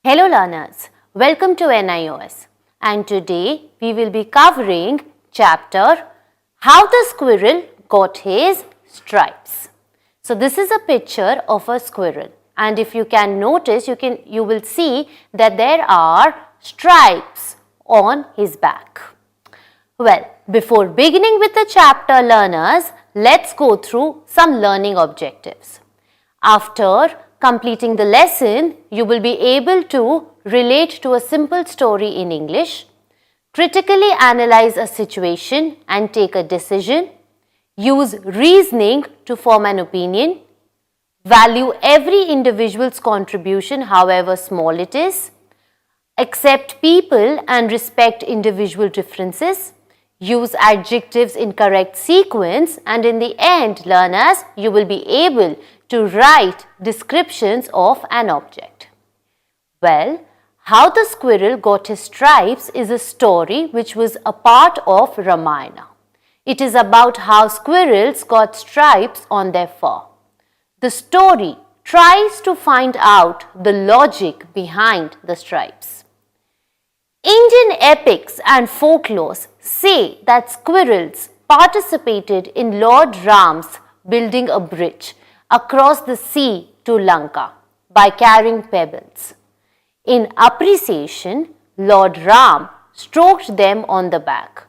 Hello learners, welcome to NIOS, and today we will be covering chapter How the Squirrel Got His Stripes. So this is a picture of a squirrel, and if you can notice, you will see that there are stripes on his back. Well, before beginning with the chapter, learners, let's go through some learning objectives. After completing the lesson, you will be able to relate to a simple story in English, critically analyze a situation and take a decision, use reasoning to form an opinion, value every individual's contribution however small it is, accept people and respect individual differences, use adjectives in correct sequence, and in the end, learners, you will be able to write descriptions of an object. Well, How the Squirrel Got His Stripes is a story which was a part of Ramayana. It is about how squirrels got stripes on their fur. The story tries to find out the logic behind the stripes. Indian epics and folklores say that squirrels participated in Lord Ram's building a bridge across the sea to Lanka by carrying pebbles. In appreciation, Lord Ram stroked them on the back.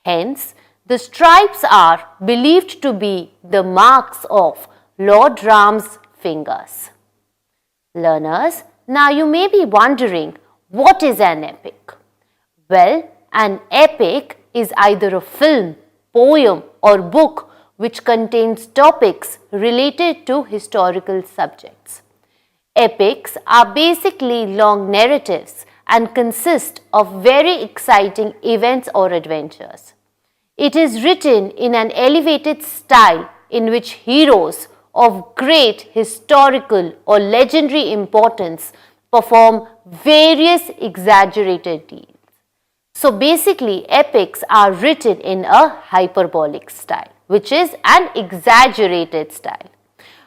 Hence, the stripes are believed to be the marks of Lord Ram's fingers. Learners, now you may be wondering, what is an epic? Well, an epic is either a film, poem or book which contains topics related to historical subjects. Epics are basically long narratives and consist of very exciting events or adventures. It is written in an elevated style in which heroes of great historical or legendary importance perform various exaggerated deeds. So basically, epics are written in a hyperbolic style, which is an exaggerated style.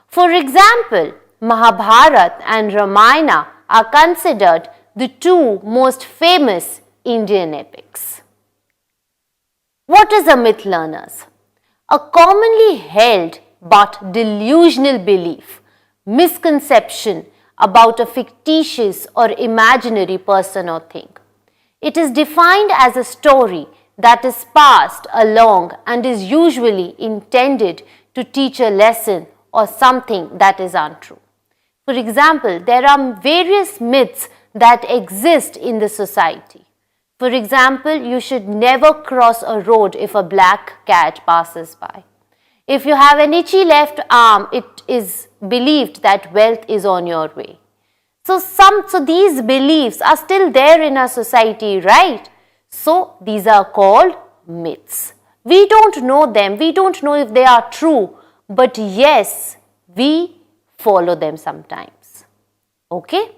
For example, Mahabharata and Ramayana are considered the two most famous Indian epics. What is a myth, learners? A commonly held but delusional belief, misconception about a fictitious or imaginary person or thing. It is defined as a story that is passed along and is usually intended to teach a lesson or something that is untrue. For example, there are various myths that exist in the society. For example, you should never cross a road if a black cat passes by. If you have an itchy left arm, it is believed that wealth is on your way. So these beliefs are still there in our society, right? So these are called myths. We don't know them. We don't know if they are true. But yes, we follow them sometimes. Okay?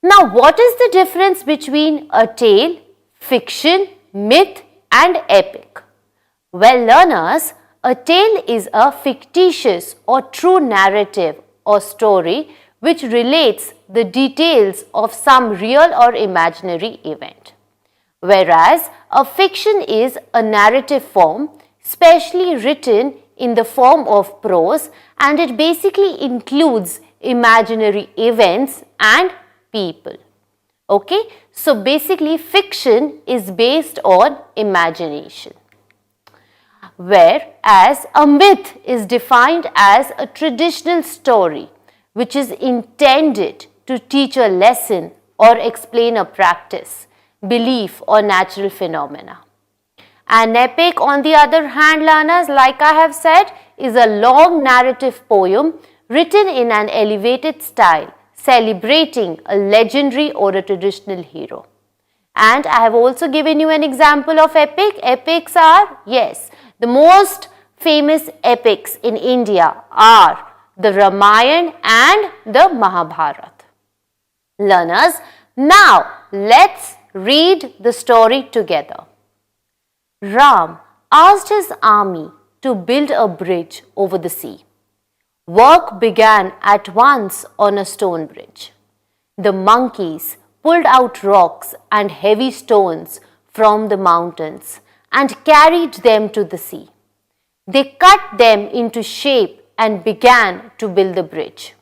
Now, what is the difference between a tale, fiction, myth and epic? Well, learners, a tale is a fictitious or true narrative or story which relates the details of some real or imaginary event. Whereas a fiction is a narrative form, specially written in the form of prose, and it basically includes imaginary events and people. Okay, so basically fiction is based on imagination. Whereas a myth is defined as a traditional story which is intended to teach a lesson or explain a practice, belief or natural phenomena. An epic, on the other hand, learners, like I have said, is a long narrative poem written in an elevated style, celebrating a legendary or a traditional hero. And I have also given you an example of epic. Epics are, yes, the most famous epics in India are the Ramayana and the Mahabharata. Learners, now let's read the story together. Ram asked his army to build a bridge over the sea. Work began at once on a stone bridge. The monkeys pulled out rocks and heavy stones from the mountains and carried them to the sea. They cut them into shape and began to build the bridge.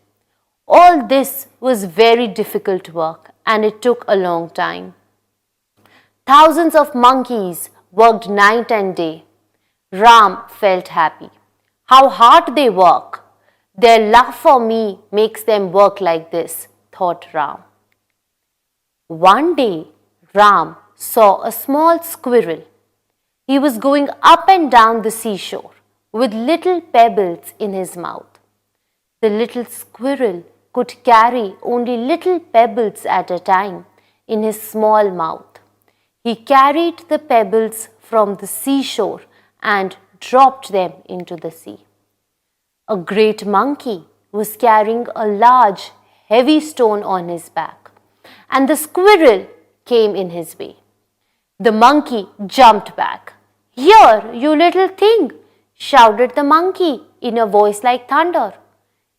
All this was very difficult work and it took a long time. Thousands of monkeys worked night and day. Ram felt happy. How hard they work! Their love for me makes them work like this, thought Ram. One day, Ram saw a small squirrel. He was going up and down the seashore with little pebbles in his mouth. The little squirrel could carry only little pebbles at a time in his small mouth. He carried the pebbles from the seashore and dropped them into the sea. A great monkey was carrying a large, heavy stone on his back, and the squirrel came in his way. The monkey jumped back. "Here, you little thing!" shouted the monkey in a voice like thunder.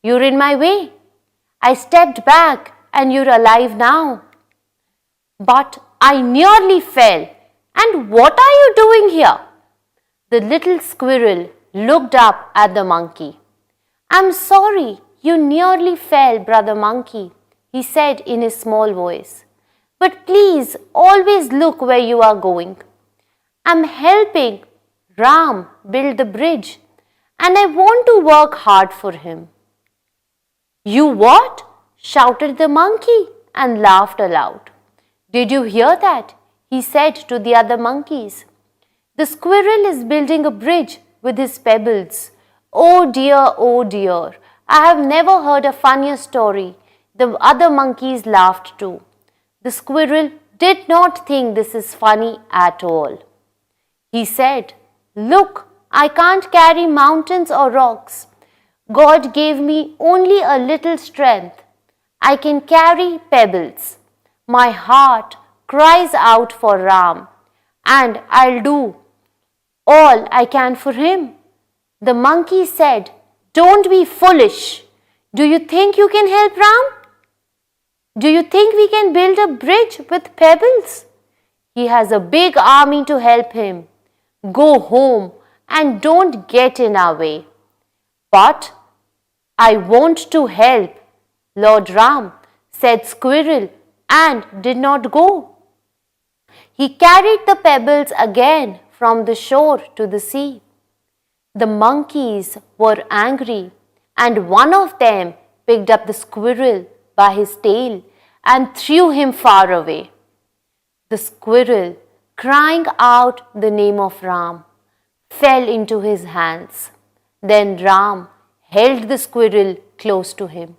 "You're in my way. I stepped back and you're alive now." "But I nearly fell. And what are you doing here?" The little squirrel looked up at the monkey. "I'm sorry you nearly fell, brother monkey," he said in his small voice. "But please always look where you are going. I'm helping Ram build the bridge and I want to work hard for him." "You what?" shouted the monkey and laughed aloud. "Did you hear that?" he said to the other monkeys. "The squirrel is building a bridge with his pebbles. Oh dear, oh dear. I have never heard a funnier story." The other monkeys laughed too. The squirrel did not think this is funny at all. He said, "Look, I can't carry mountains or rocks. God gave me only a little strength. I can carry pebbles. My heart cries out for Ram, and I'll do all I can for him." The monkey said, "Don't be foolish. Do you think you can help Ram? Do you think we can build a bridge with pebbles? He has a big army to help him. Go home and don't get in our way." "But I want to help Lord Ram," said Squirrel, and did not go. He carried the pebbles again from the shore to the sea. The monkeys were angry, and one of them picked up the squirrel by his tail and threw him far away. The squirrel, crying out the name of Ram, fell into his hands. Then Ram held the squirrel close to him.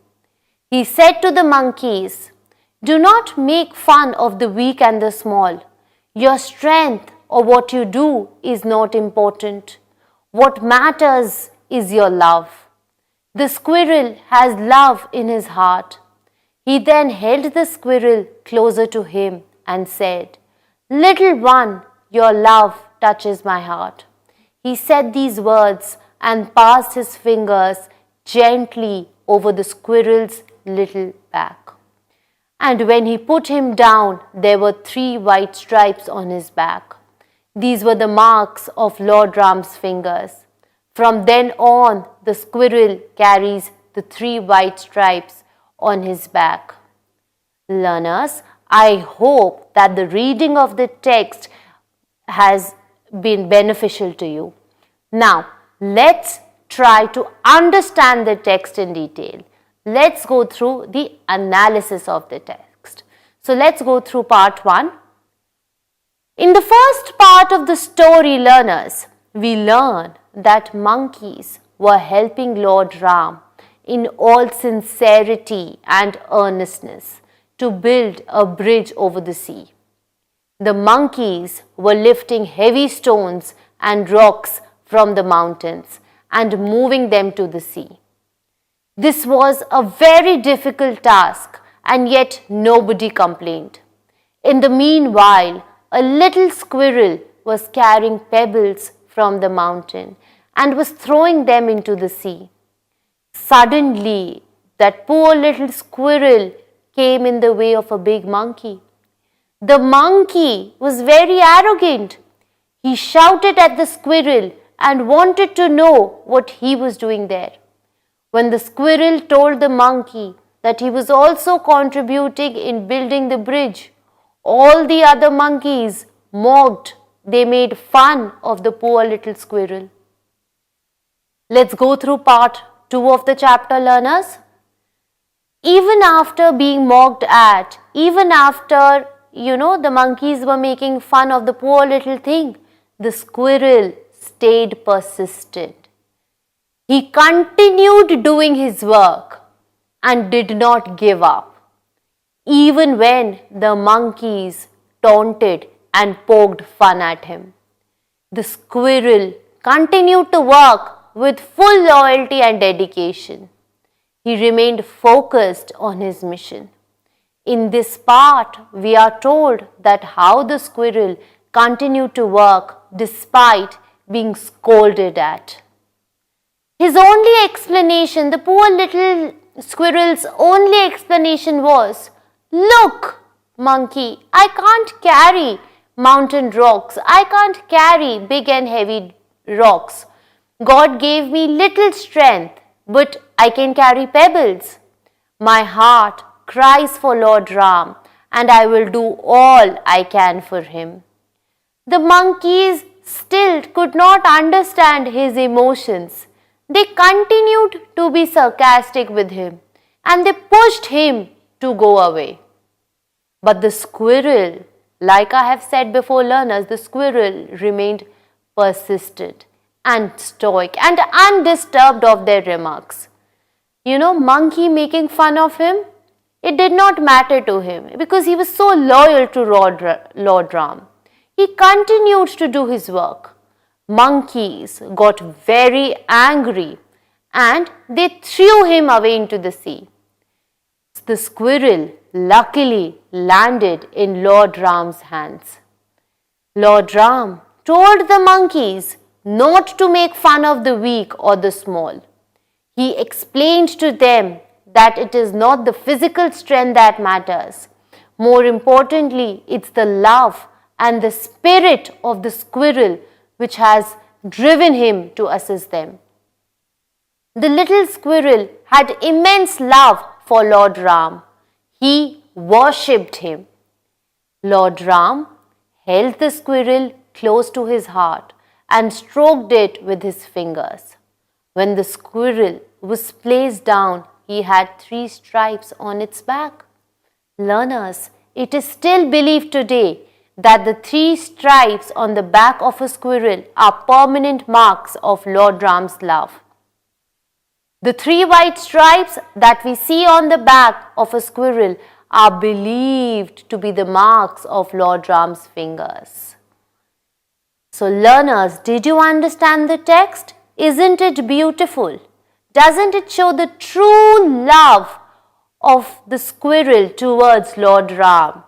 He said to the monkeys, "Do not make fun of the weak and the small. Your strength or what you do is not important. What matters is your love." The squirrel has love in his heart. He then held the squirrel closer to him and said, "Little one, your love touches my heart." He said these words and passed his fingers gently over the squirrel's little back. And when he put him down, there were 3 white stripes on his back. These were the marks of Lord Ram's fingers. From then on, the squirrel carries the 3 white stripes on his back. Learners, I hope that the reading of the text has been beneficial to you. Now, let's try to understand the text in detail. Let's go through the analysis of the text. So let's go through part 1. In the first part of the story, learners, we learn that monkeys were helping Lord Ram in all sincerity and earnestness to build a bridge over the sea. The monkeys were lifting heavy stones and rocks from the mountains and moving them to the sea. This was a very difficult task, and yet nobody complained. In the meanwhile, a little squirrel was carrying pebbles from the mountain and was throwing them into the sea. Suddenly, that poor little squirrel came in the way of a big monkey. The monkey was very arrogant. He shouted at the squirrel and wanted to know what he was doing there. When the squirrel told the monkey that he was also contributing in building the bridge, all the other monkeys mocked. They made fun of the poor little squirrel. Let's go through part 2 of the chapter, learners. Even after being mocked at, even after, the monkeys were making fun of the poor little thing, the squirrel stayed persistent. He continued doing his work and did not give up, even when the monkeys taunted and poked fun at him. The squirrel continued to work with full loyalty and dedication. He remained focused on his mission. In this part, we are told that how the squirrel continued to work despite being scolded at. His only explanation, the poor little squirrel's only explanation was, "Look, monkey, I can't carry mountain rocks. I can't carry big and heavy rocks. God gave me little strength, but I can carry pebbles. My heart cries for Lord Ram, and I will do all I can for him." The monkeys still could not understand his emotions. They continued to be sarcastic with him, and they pushed him to go away. But the squirrel, like I have said before, learners, the squirrel remained persistent and stoic and undisturbed of their remarks. Monkey making fun of him, it did not matter to him because he was so loyal to Lord Ram. He continued to do his work. Monkeys got very angry and they threw him away into the sea. The squirrel luckily landed in Lord Ram's hands. Lord Ram told the monkeys not to make fun of the weak or the small. He explained to them that it is not the physical strength that matters. More importantly, it's the love and the spirit of the squirrel which has driven him to assist them. The little squirrel had immense love for Lord Ram. He worshipped him. Lord Ram held the squirrel close to his heart and stroked it with his fingers. When the squirrel was placed down, he had 3 stripes on its back. Learners, it is still believed today that the 3 stripes on the back of a squirrel are permanent marks of Lord Ram's love. The 3 white stripes that we see on the back of a squirrel are believed to be the marks of Lord Ram's fingers. So learners, did you understand the text? Isn't it beautiful? Doesn't it show the true love of the squirrel towards Lord Ram?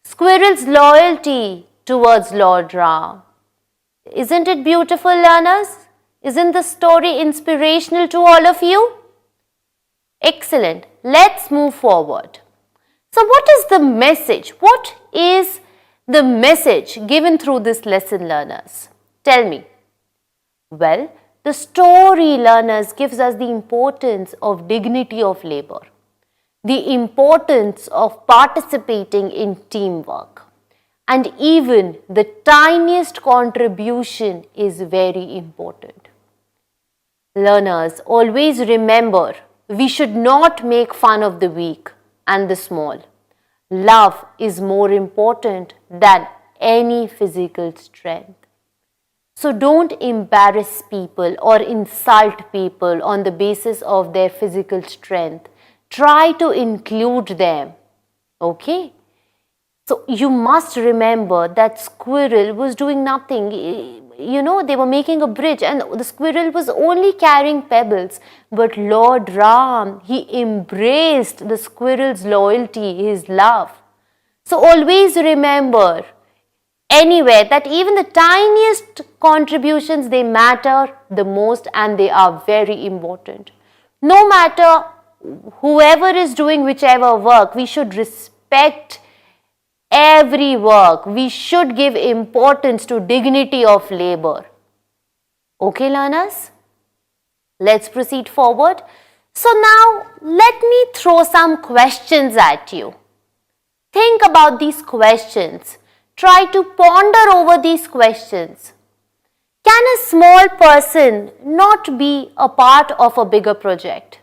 Squirrel's loyalty towards Lord Ram. Isn't it beautiful, learners? Isn't the story inspirational to all of you? Excellent. Let's move forward. So what is the message? What is the message given through this lesson, learners? Tell me. Well, the story, learners, gives us the importance of dignity of labor, the importance of participating in teamwork, and even the tiniest contribution is very important. Learners, always remember, we should not make fun of the weak and the small. Love is more important than any physical strength. So don't embarrass people or insult people on the basis of their physical strength. Try to include them. Okay? So you must remember that squirrel was doing nothing. They were making a bridge and the squirrel was only carrying pebbles. But Lord Ram, he embraced the squirrel's loyalty, his love. So always remember, anywhere, that even the tiniest contributions, they matter the most and they are very important. No matter whoever is doing whichever work, we should respect every work. We should give importance to dignity of labor. Okay, learners? Let's proceed forward. So now, let me throw some questions at you. Think about these questions. Try to ponder over these questions. Can a small person not be a part of a bigger project?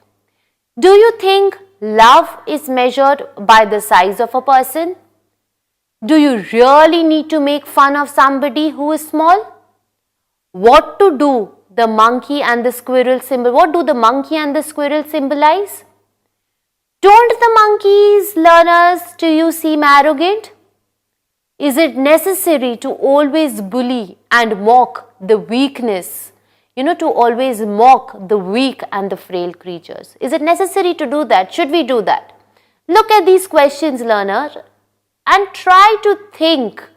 Do you think love is measured by the size of a person? Do you really need to make fun of somebody who is small? What to do the monkey and the squirrel symbol? What do the monkey and the squirrel symbolize? Don't the monkeys, learners, to you seem arrogant? Is it necessary to always bully and mock the weakness? To always mock the weak and the frail creatures. Is it necessary to do that? Should we do that? Look at these questions, learner, and try to think.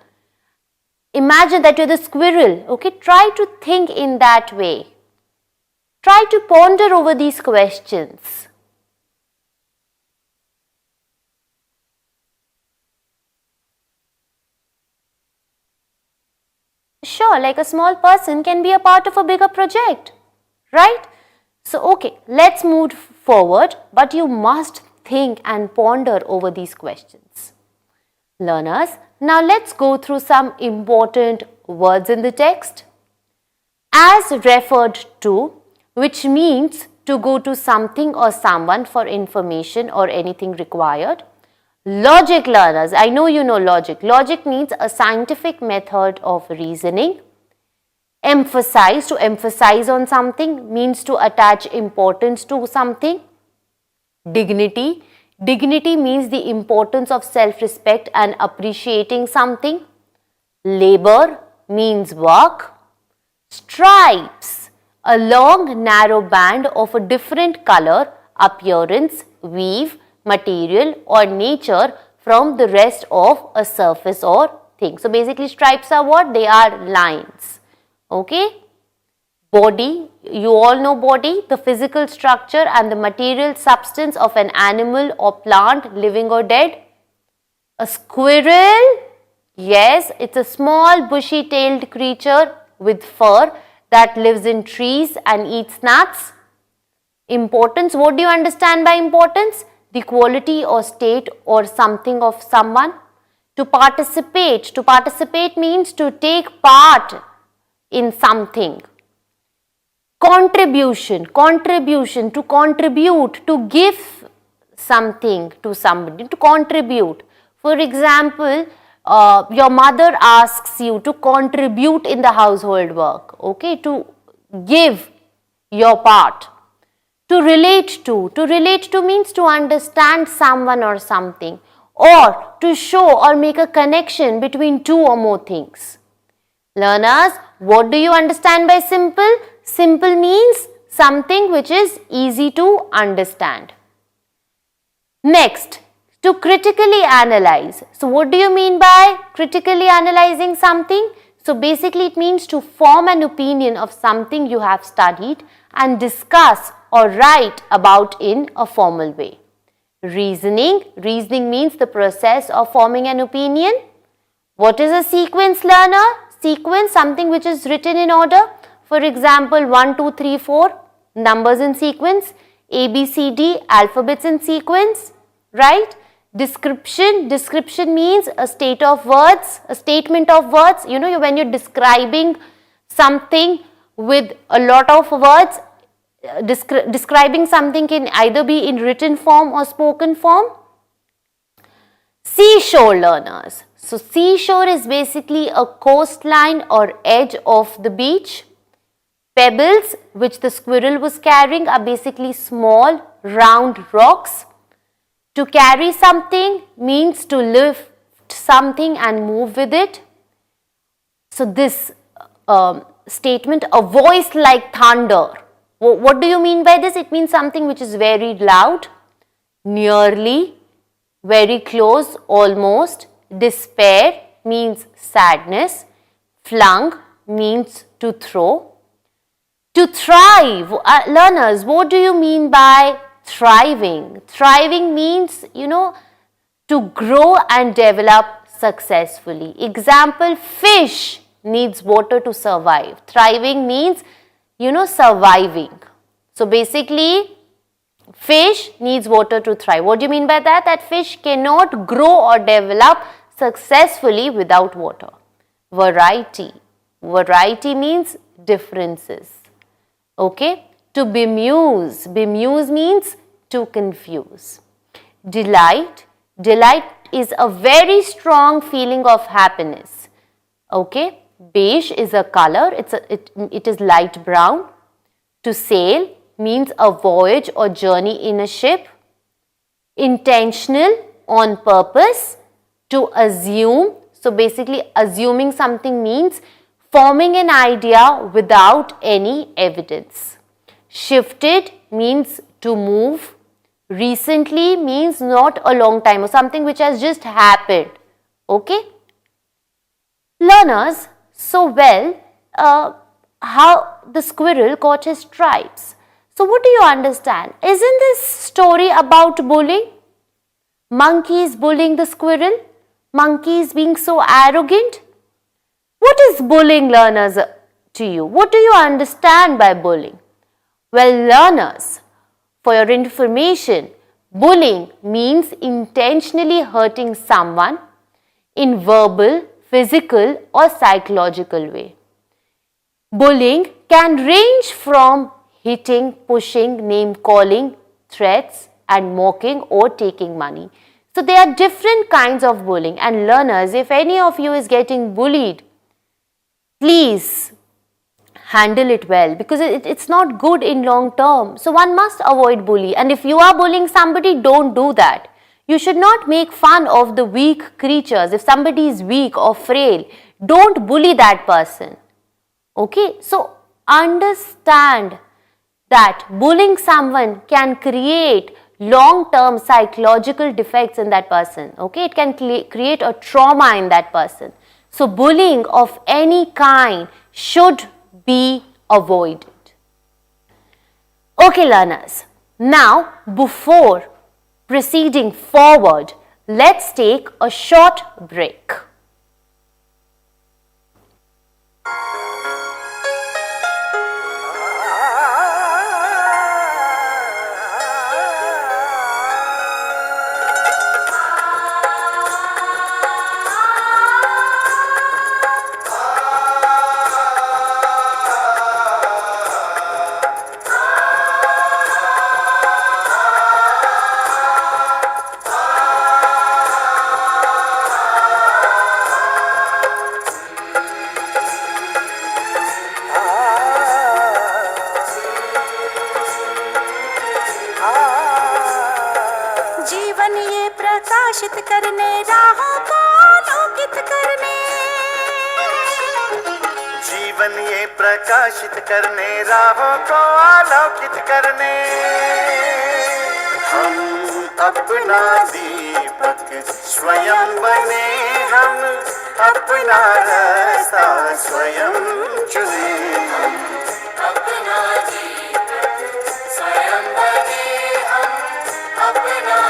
Imagine that you're the squirrel, okay? Try to think in that way. Try to ponder over these questions. Sure, like a small person can be a part of a bigger project, right? So, okay, let's move forward, but you must think and ponder over these questions. Learners, now let's go through some important words in the text. As referred to, which means to go to something or someone for information or anything required. Logic, learners, I know you know logic. Logic means a scientific method of reasoning. Emphasize, to emphasize on something, means to attach importance to something. Dignity, dignity means the importance of self-respect and appreciating something. Labor means work. Stripes, a long narrow band of a different color, appearance, weave, material or nature from the rest of a surface or thing. So basically stripes are what? They are lines. Okay. Body, you all know body, the physical structure and the material substance of an animal or plant, living or dead. A squirrel, yes, it's a small bushy-tailed creature with fur that lives in trees and eats nuts. Importance, what do you understand by importance? The quality or state or something of someone. To participate means to take part in something. Contribution, to contribute, to give something to somebody, to contribute. For example, your mother asks you to contribute in the household work, okay, to give your part. To relate to means to understand someone or something, or to show or make a connection between two or more things. Learners, what do you understand by simple? Simple means something which is easy to understand. Next, to critically analyze. So what do you mean by critically analyzing something? So basically it means to form an opinion of something you have studied and discuss or write about in a formal way. Reasoning means the process of forming an opinion. What is a sequence, learner? Sequence, something which is written in order. For example, 1, 2, 3, 4, numbers in sequence. A, B, C, D, alphabets in sequence, right? Description means a state of words, a statement of words. You know, when you're describing something with a lot of words, describing something can either be in written form or spoken form. Seashore, learners. So seashore is basically a coastline or edge of the beach. Pebbles, which the squirrel was carrying, are basically small round rocks. To carry something means to lift something and move with it. So this statement, a voice like thunder. What do you mean by this? It means something which is very loud, nearly, very close, almost. Despair means sadness. Flung means to throw. To thrive, learners, what do you mean by thriving. Thriving means, to grow and develop successfully. Example, fish needs water to survive. Thriving means, surviving. So basically, fish needs water to thrive. What do you mean by that? That fish cannot grow or develop successfully without water. Variety. Variety means differences. Okay? To bemuse. Bemuse means to confuse. Delight. Delight is a very strong feeling of happiness. Okay? Beige is a color. It is light brown. To sail means a voyage or journey in a ship. Intentional, on purpose. To assume. So basically assuming something means forming an idea without any evidence. Shifted means to move. Recently means not a long time or something which has just happened. Okay? Learners, so well, how the squirrel got his stripes. So what do you understand? Isn't this story about bullying? Monkeys bullying the squirrel? Monkeys being so arrogant? What is bullying, learners, to you? What do you understand by bullying? Well, learners, for your information, bullying means intentionally hurting someone in verbal, physical or psychological way. Bullying can range from hitting, pushing, name-calling, threats and mocking or taking money. So there are different kinds of bullying, and learners, if any of you is getting bullied, please handle it well, because it's not good in long term. So one must avoid bully, and if you are bullying somebody, don't do that. You should not make fun of the weak creatures. If somebody is weak or frail, don't bully that person. Okay, so understand that bullying someone can create long-term psychological defects in that person. Okay, it can create a trauma in that person. So bullying of any kind should be avoided. Okay, learners. Now, before proceeding forward, let's take a short break. प्रकाशित करने राहों को आलोकित करने, जीवन ये प्रकाशित करने राहों को आलोकित करने, हम अपना दीपक स्वयं बने, हम अपना रास्ता स्वयं चुने, अपना दीपक स्वयं बने, हम अपना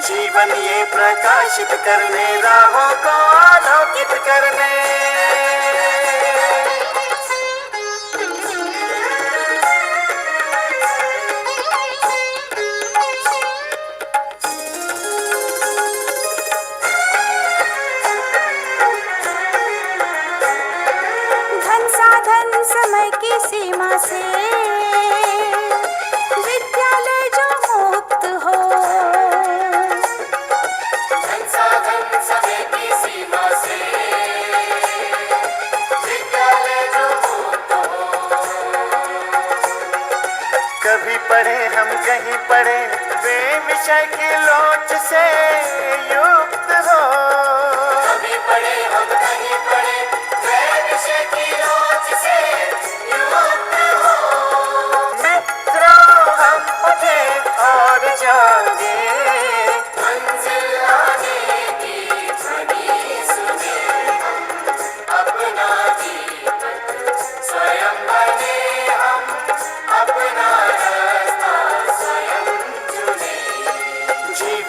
जीवन ये प्रकाशित करने राहों को आलोकित करने। धन साधन समय की सीमा से विद्यालय जो मुक्त हो, कभी पढ़े हम कहीं पढ़े वे विषय की लोच से युक्त हो, कभी पढ़े हम कहीं पढ़े वे विषय की लोच से युक्त हो, मित्रों हम उठे और जागे, मंजिल आने की ध्वनि सुने, अपना दीपक स्वयं बने, हम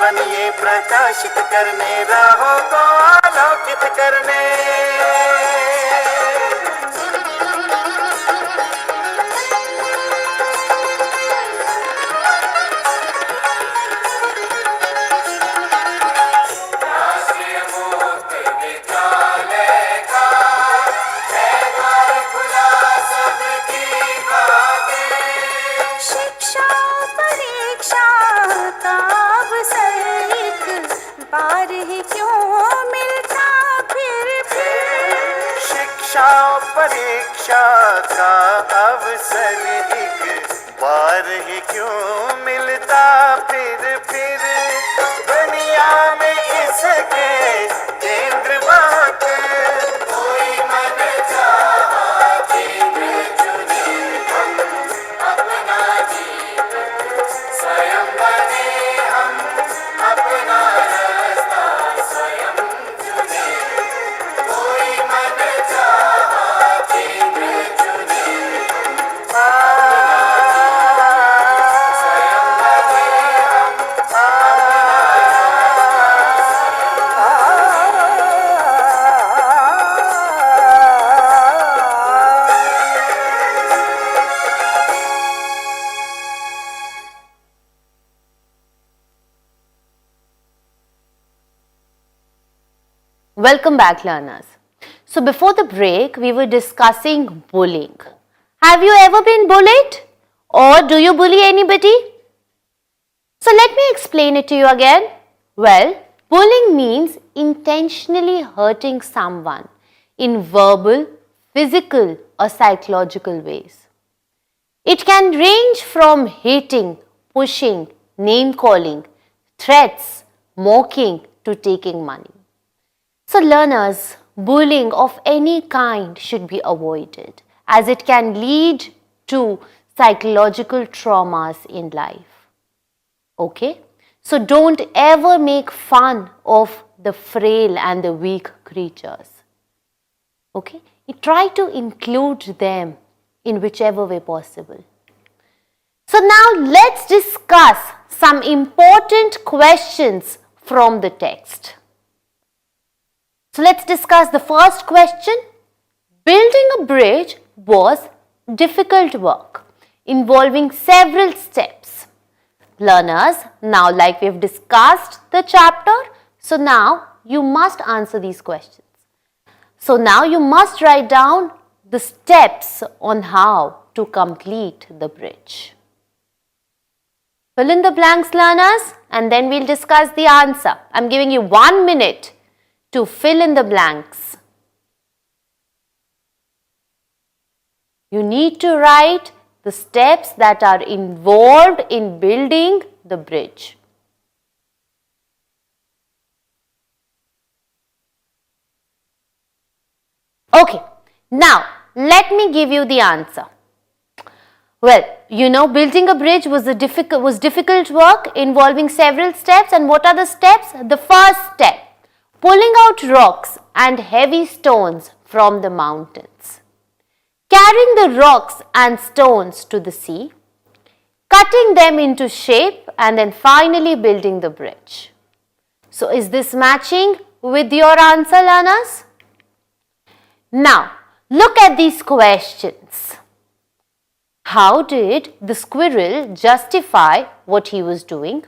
बनिए प्रकाशित करने, राहों को आलोकित करने। शिक्षा परीक्षा का अवसर एक बार ही क्यों मिलता फिर शिक्षा परीक्षा का अवसर एक बार ही क्यों मिलता फिर दुनिया में इसके केंद्र बहुत, कोई मन चाहा केंद्र चुने, हम अपना जीवन स्वयं बने, हम अपना रास्ता स्वयं चुने, कोई मन चाहा केंद्र चुने, स्वयं बने, हम Welcome back, learners. So before the break, we were discussing bullying. Have you ever been bullied? Or do you bully anybody? So let me explain it to you again. Well, bullying means intentionally hurting someone in verbal, physical or psychological ways. It can range from hitting, pushing, name calling, threats, mocking to taking money. So learners, bullying of any kind should be avoided as it can lead to psychological traumas in life. Okay? So don't ever make fun of the frail and the weak creatures. Okay? You try to include them in whichever way possible. So now let's discuss some important questions from the text. So let's discuss the first question. Building a bridge was difficult work involving several steps. Learners, now like we've discussed the chapter, so now you must answer these questions. So now you must write down the steps on how to complete the bridge. Fill in the blanks, learners, and then we'll discuss the answer. I'm giving you 1 minute to fill in the blanks. You need to write the steps that are involved in building the bridge. Okay, now let me give you the answer. Well, you know, building a bridge was difficult work involving several steps. And what are the steps? The first step, pulling out rocks and heavy stones from the mountains, carrying the rocks and stones to the sea, cutting them into shape, and then finally building the bridge. So is this matching with your answer, learners? Now, look at these questions. How did the squirrel justify what he was doing?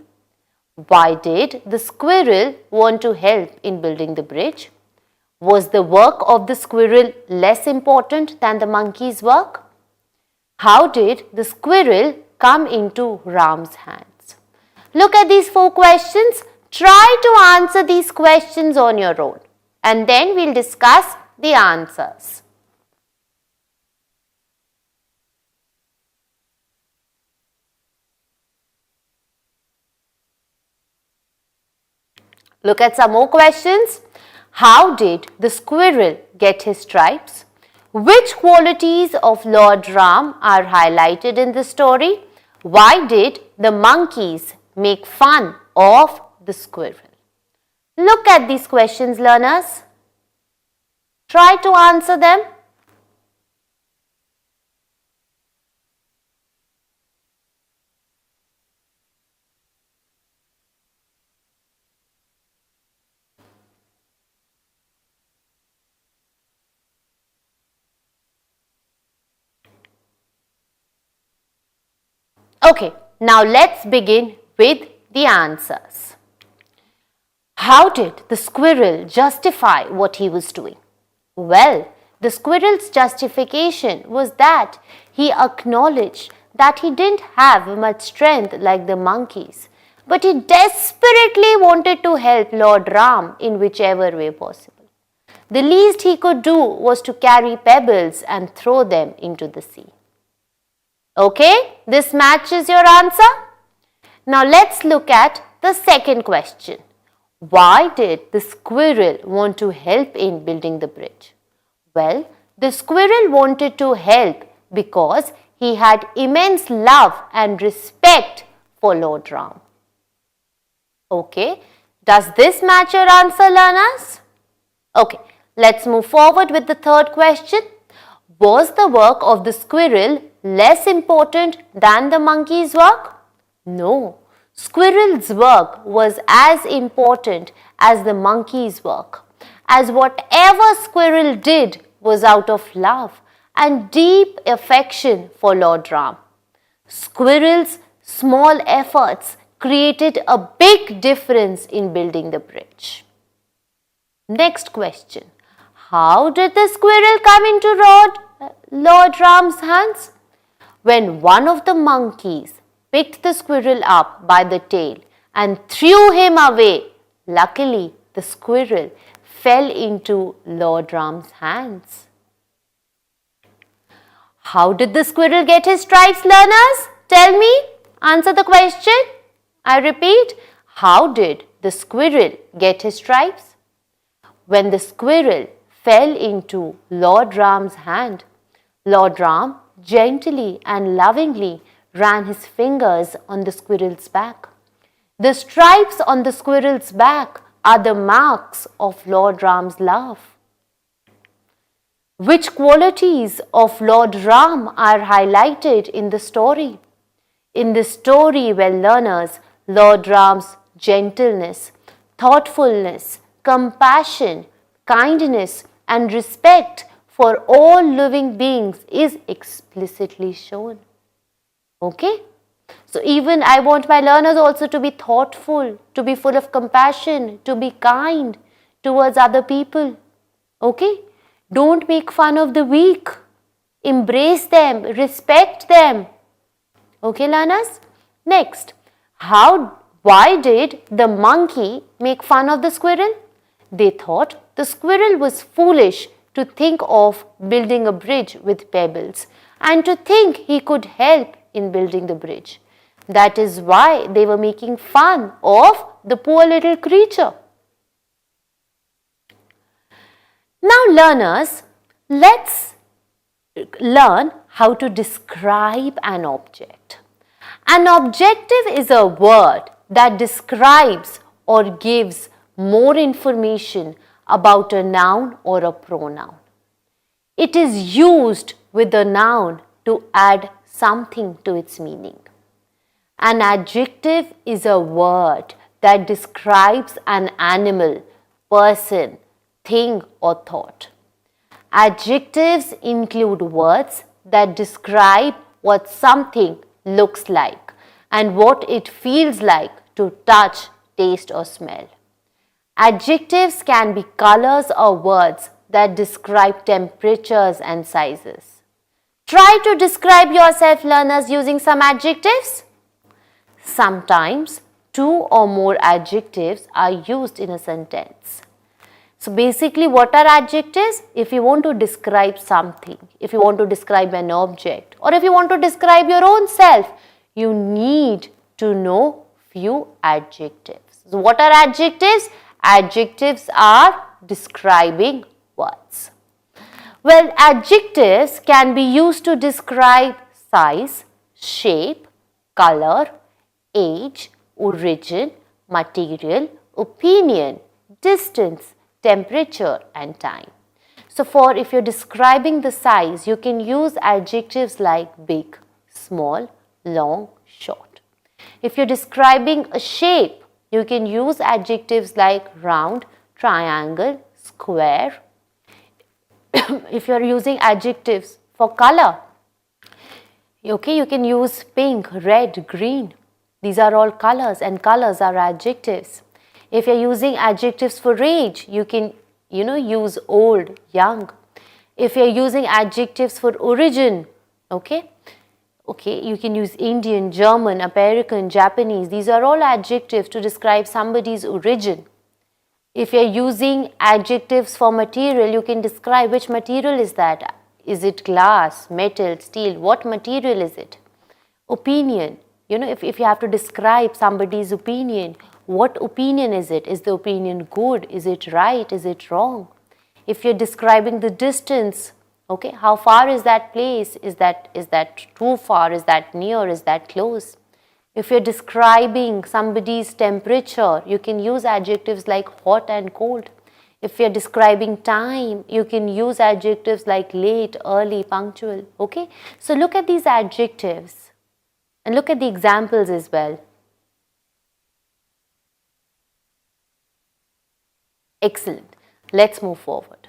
Why did the squirrel want to help in building the bridge? Was the work of the squirrel less important than the monkey's work? How did the squirrel come into Ram's hands? Look at these 4 questions. Try to answer these questions on your own, and then we'll discuss the answers. Look at some more questions. How did the squirrel get his stripes? Which qualities of Lord Ram are highlighted in the story? Why did the monkeys make fun of the squirrel? Look at these questions, learners. Try to answer them. Okay, now let's begin with the answers. How did the squirrel justify what he was doing? Well, the squirrel's justification was that he acknowledged that he didn't have much strength like the monkeys, but he desperately wanted to help Lord Ram in whichever way possible. The least he could do was to carry pebbles and throw them into the sea. Okay, this matches your answer. Now let's look at the second question. Why did the squirrel want to help in building the bridge? Well, the squirrel wanted to help because he had immense love and respect for Lord Ram. Okay, does this match your answer, learners? Okay, let's move forward with the third question. Was the work of the squirrel less important than the monkey's work? No, squirrel's work was as important as the monkey's work, as whatever squirrel did was out of love and deep affection for Lord Ram. Squirrel's small efforts created a big difference in building the bridge. Next question. How did the squirrel come into Lord Ram's hands? When one of the monkeys picked the squirrel up by the tail and threw him away, luckily the squirrel fell into Lord Ram's hands. How did the squirrel get his stripes, learners? Tell me. Answer the question. I repeat, how did the squirrel get his stripes? When the squirrel fell into Lord Ram's hand, Lord Ram gently and lovingly ran his fingers on the squirrel's back. The stripes on the squirrel's back are the marks of Lord Ram's love. Which qualities of Lord Ram are highlighted in the story? In the story, well, learners, Lord Ram's gentleness, thoughtfulness, compassion, kindness and respect for all living beings is explicitly shown. Okay? So even I want my learners also to be thoughtful, to be full of compassion, to be kind towards other people. Okay? Don't make fun of the weak. Embrace them, respect them. Okay, learners? Next, why did the monkey make fun of the squirrel? They thought the squirrel was foolish to think of building a bridge with pebbles and to think he could help in building the bridge. That is why they were making fun of the poor little creature. Now, learners, let's learn how to describe an object. An objective is a word that describes or gives more information about a noun or a pronoun. It is used with a noun to add something to its meaning. An adjective is a word that describes an animal, person, thing or thought. Adjectives include words that describe what something looks like and what it feels like to touch, taste or smell. Adjectives can be colors or words that describe temperatures and sizes. Try to describe yourself, learners, using some adjectives. Sometimes two or more adjectives are used in a sentence. So basically, what are adjectives? If you want to describe something, if you want to describe an object, or if you want to describe your own self, you need to know few adjectives. So what are adjectives? Adjectives are describing words. Well, adjectives can be used to describe size, shape, color, age, origin, material, opinion, distance, temperature and time. So if you're describing the size, you can use adjectives like big, small, long, short. If you're describing a shape, you can use adjectives like round, triangle, square. If you're using adjectives for color, Okay, you can use pink, red, green. These are all colors, and colors are adjectives. If you're using adjectives for age, you can, use old, young. If you're using adjectives for origin, okay, you can use Indian, German, American, Japanese. These are all adjectives to describe somebody's origin. If you're using adjectives for material, you can describe which material is that. Is it glass, metal, steel? What material is it? Opinion. If you have to describe somebody's opinion, what opinion is it? Is the opinion good? Is it right? Is it wrong? If you're describing the distance, okay, how far is that place? Is that too far? Is that near? Is that close? If you're describing somebody's temperature, you can use adjectives like hot and cold. If you're describing time, you can use adjectives like late, early, punctual, okay? So look at these adjectives and look at the examples as well. Excellent. Let's move forward.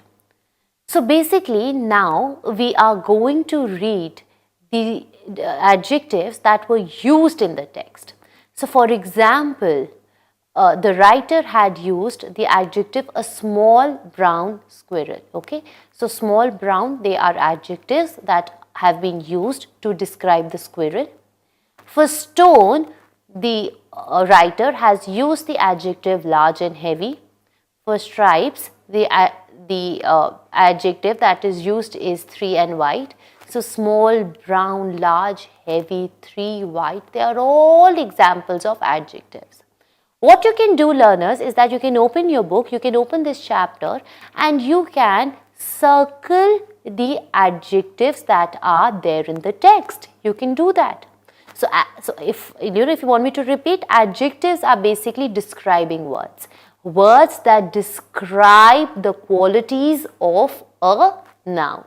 So basically now we are going to read the adjectives that were used in the text. So for example, the writer had used the adjective a small brown squirrel, okay. So small brown, they are adjectives that have been used to describe the squirrel. For stone, the writer has used the adjective large and heavy. For stripes, the adjective that is used is 3 and white. So small, brown, large, heavy, 3, white, they are all examples of adjectives. What you can do, learners, is that you can open your book, you can open this chapter and you can circle the adjectives that are there in the text. You can do that. So if you want me to repeat, adjectives are basically describing words. Words that describe the qualities of a noun.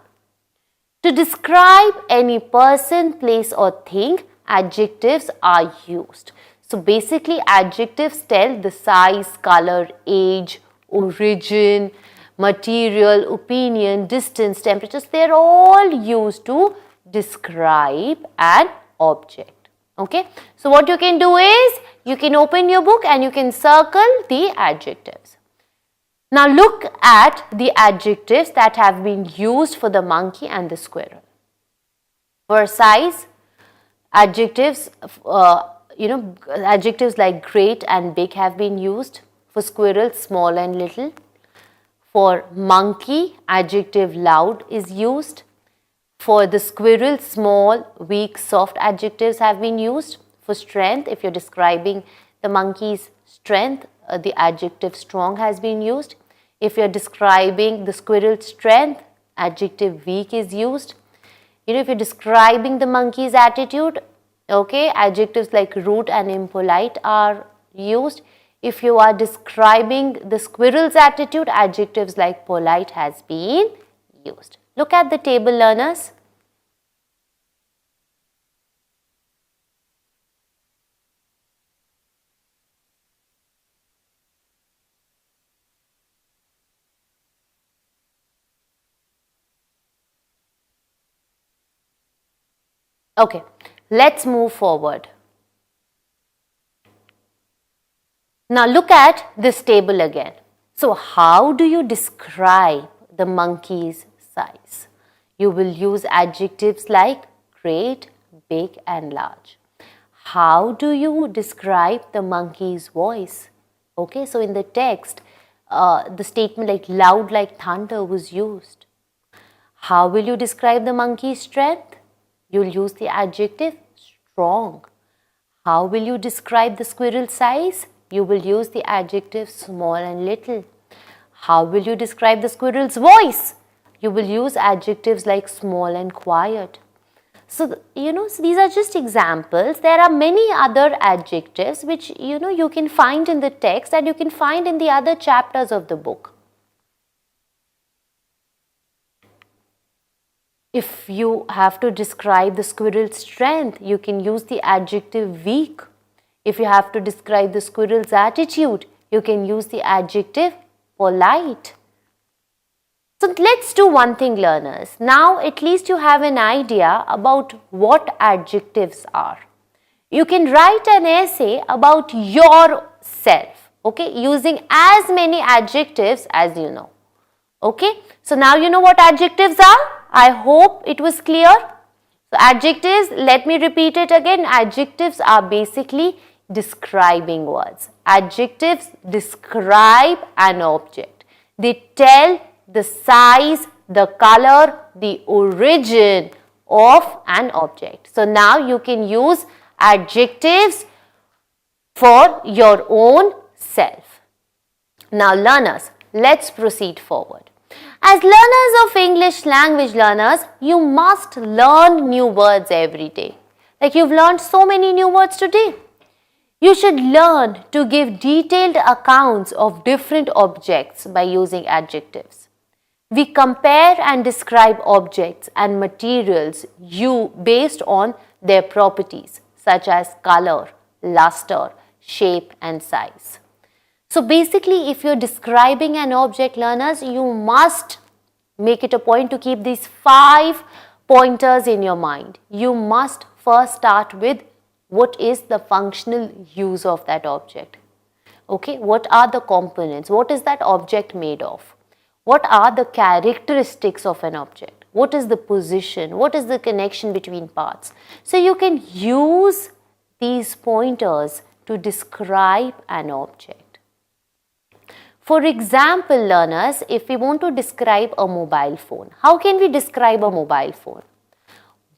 To describe any person, place or thing, adjectives are used. So basically adjectives tell the size, color, age, origin, material, opinion, distance, temperatures. They are all used to describe an object. Okay. So what you can do is you can open your book and you can circle the adjectives. Now look at the adjectives that have been used for the monkey and the squirrel. For size, adjectives, adjectives like great and big have been used. For squirrel, small and little. For monkey, adjective loud is used. For the squirrel, small, weak, soft adjectives have been used. For strength, if you're describing the monkey's strength, the adjective strong has been used. If you're describing the squirrel's strength, adjective weak is used. If you're describing the monkey's attitude, okay, adjectives like rude and impolite are used. If you are describing the squirrel's attitude, adjectives like polite has been used. Look at the table, learners. Okay, let's move forward. Now look at this table again. So how do you describe the monkey's size? You will use adjectives like great, big and large. How do you describe the monkey's voice? Okay, so in the text, the statement like loud like thunder was used. How will you describe the monkey's strength? You'll use the adjective strong. How will you describe the squirrel's size? You will use the adjective small and little. How will you describe the squirrel's voice? You will use adjectives like small and quiet. So, so these are just examples. There are many other adjectives which, you can find in the text and you can find in the other chapters of the book. If you have to describe the squirrel's strength, you can use the adjective weak. If you have to describe the squirrel's attitude, you can use the adjective polite. So let's do one thing, learners. Now at least you have an idea about what adjectives are. You can write an essay about yourself, okay, using as many adjectives as you know. Okay, so now you know what adjectives are. I hope it was clear. So adjectives, let me repeat it again. Adjectives are basically describing words. Adjectives describe an object. They tell the size, the color, the origin of an object. So now you can use adjectives for your own self. Now learners, let's proceed forward. As learners of English language learners, you must learn new words every day. Like you've learned so many new words today. You should learn to give detailed accounts of different objects by using adjectives. We compare and describe objects and materials based on their properties such as color, luster, shape and size. So basically, if you're describing an object, learners, you must make it a point to keep these 5 pointers in your mind. You must first start with what is the functional use of that object. Okay, what are the components? What is that object made of? What are the characteristics of an object? What is the position? What is the connection between parts? So you can use these pointers to describe an object. For example, learners, if we want to describe a mobile phone, how can we describe a mobile phone?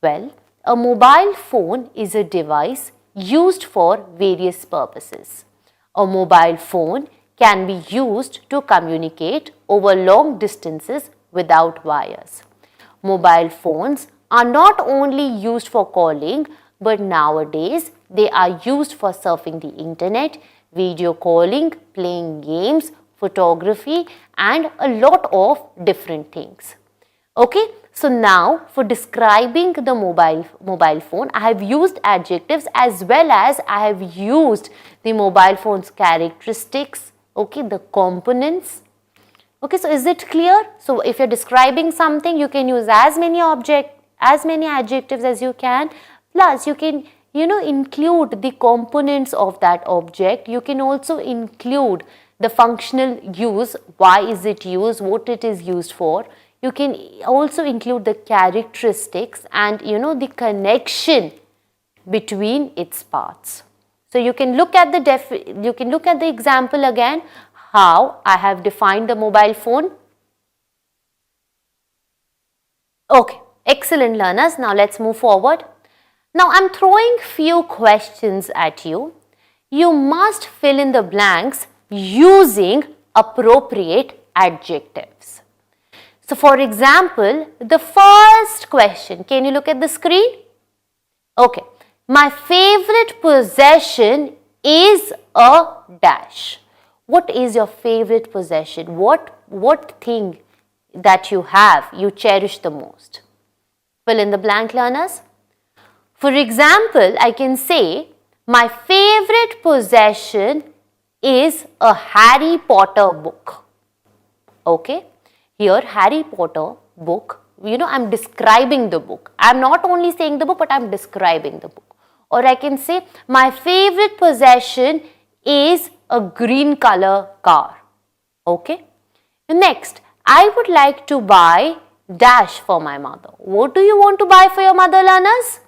Well, a mobile phone is a device used for various purposes. A mobile phone can be used to communicate over long distances without wires. Mobile phones are not only used for calling, but nowadays they are used for surfing the internet, video calling, playing games, photography and a lot of different things. Okay, so now for describing the mobile phone, I have used adjectives as well as I have used the mobile phone's characteristics, okay, the components. Okay, so is it clear? So if you're describing something, you can use as many adjectives as you can, plus you can include the components of that object. You can also include the functional use, why is it used, what it is used for. You can also include the characteristics and the connection between its parts. So you can look at the example again, how I have defined the mobile phone. Okay, excellent learners. Now let's move forward. Now I'm throwing few questions at you. You must fill in the blanks using appropriate adjectives. So for example, the first question, can you look at the screen? Okay, my favorite possession is a dash. What is your favorite possession? What thing that you have, you cherish the most? Fill in the blank, learners. For example, I can say my favorite possession is a Harry Potter book. Okay, here Harry Potter book, I'm describing the book. I'm not only saying the book, but I'm describing the book. Or I can say my favorite possession is a green color car. Okay, next, I would like to buy dash for my mother. What do you want to buy for your mother, learners?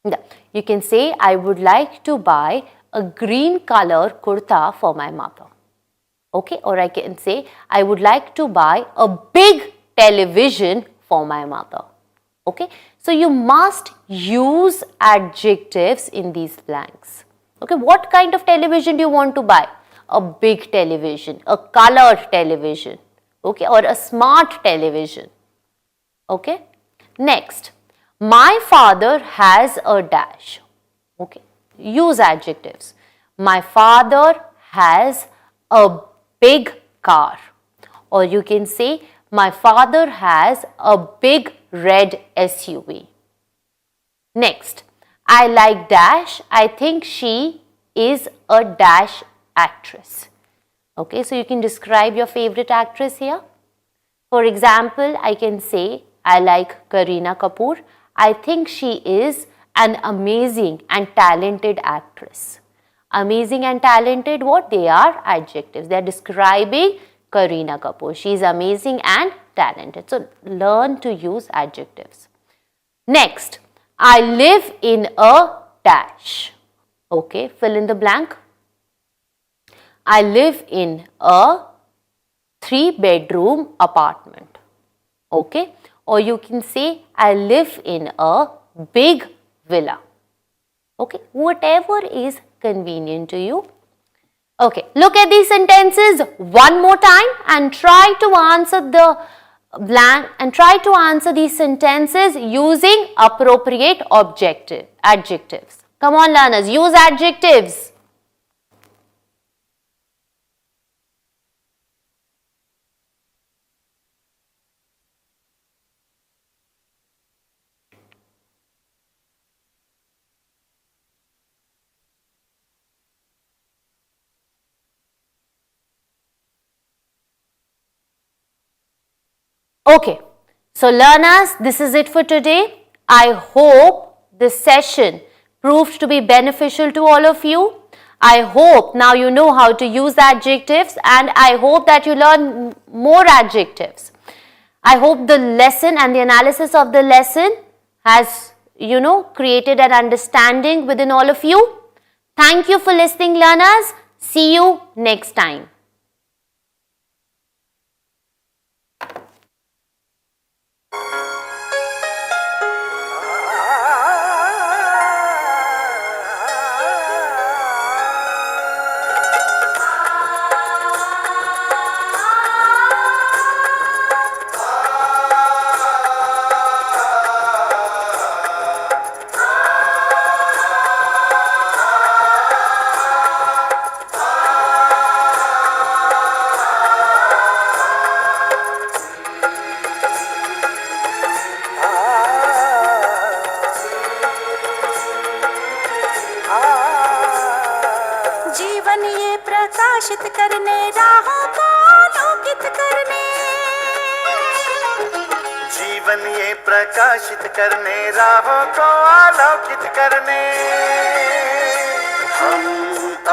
Yeah, you can say I would like to buy a green color kurta for my mother. Okay, or I can say I would like to buy a big television for my mother. Okay, so you must use adjectives in these blanks. Okay, what kind of television do you want to buy? A big television, a colored television, okay, or a smart television. Okay, next, my father has a dash. Okay, use adjectives. My father has a big car, or you can say my father has a big red SUV. Next, I like dash. I think she is a dash actress. Okay, so you can describe your favorite actress here. For example, I can say, I like Kareena Kapoor. I think she is an amazing and talented actress. Amazing and talented, what? They are adjectives. They are describing Kareena Kapoor. She is amazing and talented. So, learn to use adjectives. Next, I live in a dash. Okay, fill in the blank. I live in a 3-bedroom apartment. Okay, or you can say I live in a big villa. Okay, whatever is convenient to you. Okay, look at these sentences one more time and try to answer the blank and try to answer these sentences using appropriate adjectives. Come on, learners, use adjectives. Okay, so learners, this is it for today. I hope this session proved to be beneficial to all of you. I hope now you know how to use adjectives, and I hope that you learn more adjectives. I hope the lesson and the analysis of the lesson has, created an understanding within all of you. Thank you for listening, learners. See you next time. जीवन ये प्रकाशित करने राहों को आलोकित करने जीवन ये प्रकाशित करने राहों को आलोकित करने हम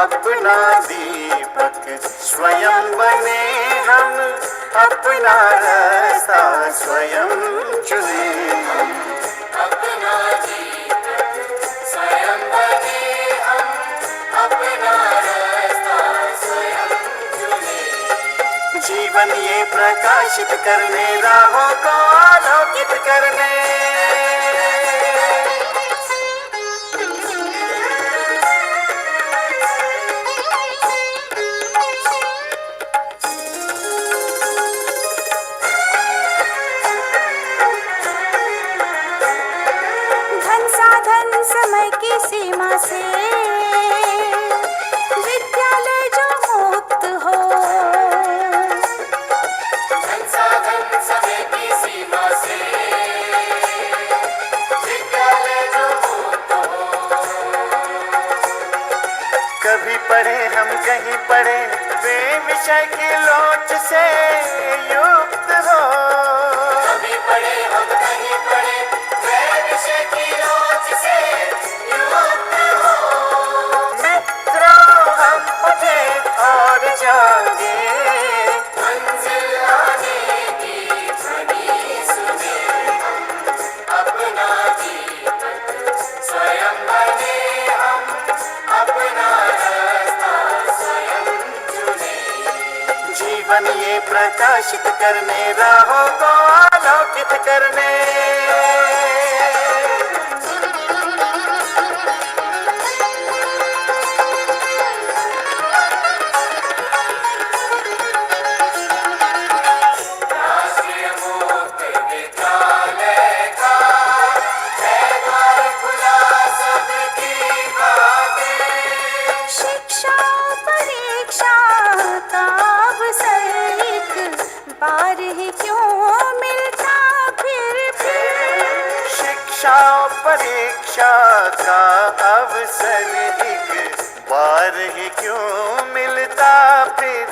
अपना दीपक स्वयं बने हम अपना रास्ता स्वयं चुने अपना दीपक स्वयं बने हम अपना रास्ता स्वयं चुने जीवन ये प्रकाशित करने राहों को आलोकित करने धन साधन समय की सीमा से विद्यालय जो मुक्त हो धन साधन समय की सीमा से विद्यालय जो मुक्त हो कभी पढ़े हम कहीं पढ़े वे विषय की लोच से युक्त हो कभी पढ़े हम कहीं पढ़े वे विषय की लोच से युक्त हो मित्रों हम उठे और जागे मंजिल आने की ध्वनि सुने अपना दीपक स्वयं बने हम अपना रास्ता स्वयं चुने जीवन ये प्रकाशित करने राहों को आलोकित करने राष्ट्रीय मुक्त विद्यालय का है द्वार खुला सबकी खातिर शिक्षा परीक्षा का अवसर एक बार ही क्यों मिलता फिर शिक्षा परीक्षा का अवसर एक बार ही क्यों मिलता फिर